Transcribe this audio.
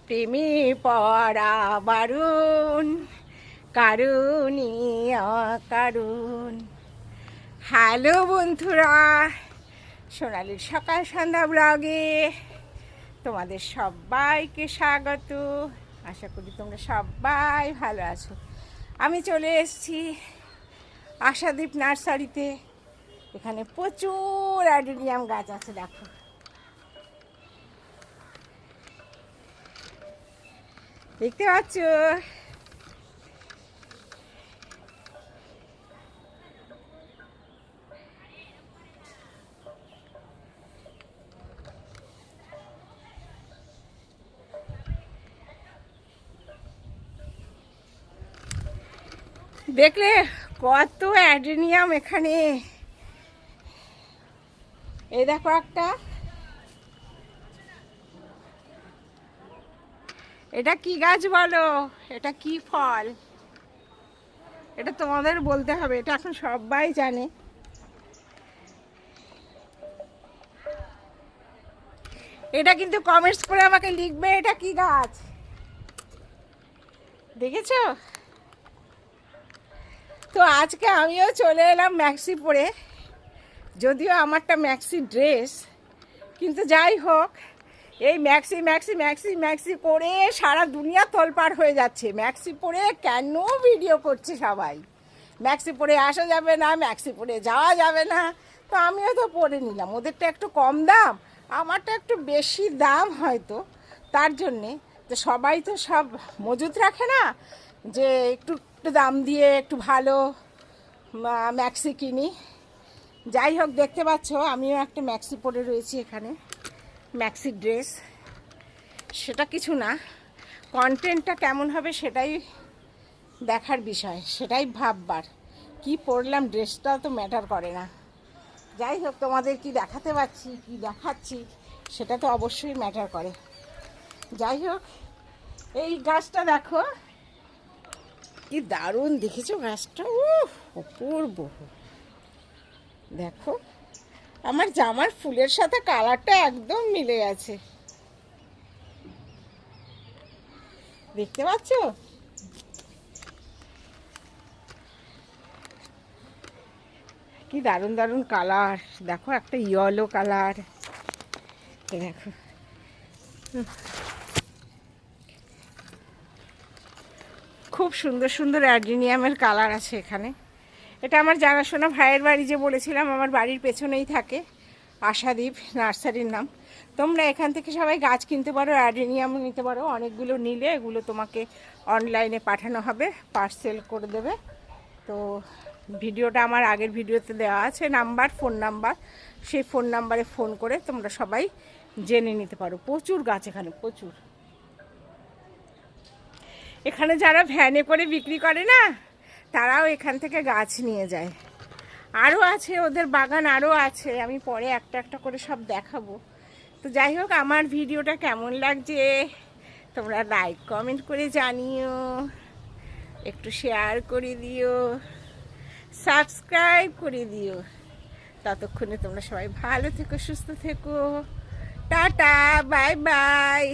প্রেমে পড়া বারণ, কারণে অকারণ। হ্যালো বন্ধুরা, সোনালির সকাল সন্ধ্যা ব্লগে তোমাদের সবাইকে স্বাগত। আশা করি তোমরা সবাই ভালো আছো। আমি চলে এসেছি আশাদ্বীপ নার্সারিতে। এখানে প্রচুর অ্যাডেনিয়াম গাছ আছে, দেখো। দেখতে পাচ্ছ? দেখলে কত অ্যাডেনিয়াম এখানে। এই দেখো একটা, এটা কি গাছ বলো? এটা কি ফল? এটা তোমাদের বলতে হবে, এটা এখন সবাই জানে। এটা কিন্তু কমেন্টস করে আমাকে লিখবে এটা কি গাছ। দেখেছো? তো আজকে আমিও চলে এলাম ম্যাক্সি পরে, যদিও আমারটা ম্যাক্সি ড্রেস, কিন্তু যাই হোক, এই ম্যাক্সি ম্যাক্সি ম্যাক্সি ম্যাক্সি করে সারা দুনিয়া তোলপাড় হয়ে যাচ্ছে। ম্যাক্সি পরে কেন ভিডিও করছে সবাই, ম্যাক্সি পরে আসা যাবে না, ম্যাক্সি পরে যাওয়া যাবে না। তো আমিও তো পরে নিলাম। ওদেরটা একটু কম দাম, আমারটা একটু বেশি দাম হয়তো, তার জন্যে। তো সবাই তো সব মজুত রাখে না, যে একটু একটু দাম দিয়ে একটু ভালো ম্যাক্সি কিনি। যাই হোক, দেখতে পাচ্ছ আমিও একটা ম্যাক্সি পরে রয়েছি এখানে, ম্যাক্সি ড্রেস। সেটা কিছু না, কন্টেন্টটা কেমন হবে সেটাই দেখার বিষয়, সেটাই ভাববার। কি পরলাম ড্রেসটাও তো ম্যাটার করে না। যাই হোক, তোমাদের কি দেখাতে পারছি, কি দেখাচ্ছি, সেটা তো অবশ্যই ম্যাটার করে। যাই হোক, এই গাছটা দেখো কি দারুণ, দেখেছো গাছটা? অপূর্ব। দেখো, আমার জামার ফুলের সাথে কালারটা একদম মিলে গেছে। দেখতে পাচ্ছ? কি দারুণ দারুণ কালার। দেখো, একটা ইয়েলো কালার, দেখো। খুব সুন্দর সুন্দর অ্যাডেনিয়ামের কালার আছে এখানে। এটা আমার জানাশোনা ভাইয়ের বাড়ি, যে বলেছিলাম আমার বাড়ির পেছনেই থাকে, আশাদ্বীপ নার্সারির নাম। তোমরা এখান থেকে সবাই গাছ কিনতে পারো, অ্যাডেনিয়াম নিতে পারো। অনেকগুলো নিলে এগুলো তোমাকে অনলাইনে পাঠানো হবে, পার্সেল করে দেবে। তো ভিডিওটা আমার আগের ভিডিওতে দেওয়া আছে নাম্বার, ফোন নাম্বার। সেই ফোন নাম্বারে ফোন করে তোমরা সবাই জেনে নিতে পারো। প্রচুর গাছ এখানে, প্রচুর। এখানে যারা ভ্যানে করে বিক্রি করে না, তারাও এখান থেকে গাছ নিয়ে যায়। আরও আছে ওদের বাগান, আরও আছে, আমি পরে একটা একটা করে সব দেখাবো। তো যাই হোক, আমার ভিডিওটা কেমন লাগছে তোমরা লাইক কমেন্ট করে জানিও, একটু শেয়ার করে দিও, সাবস্ক্রাইব করে দিও। ততক্ষণে তোমরা সবাই ভালো থেকো, সুস্থ থেকো। Tata, bye bye.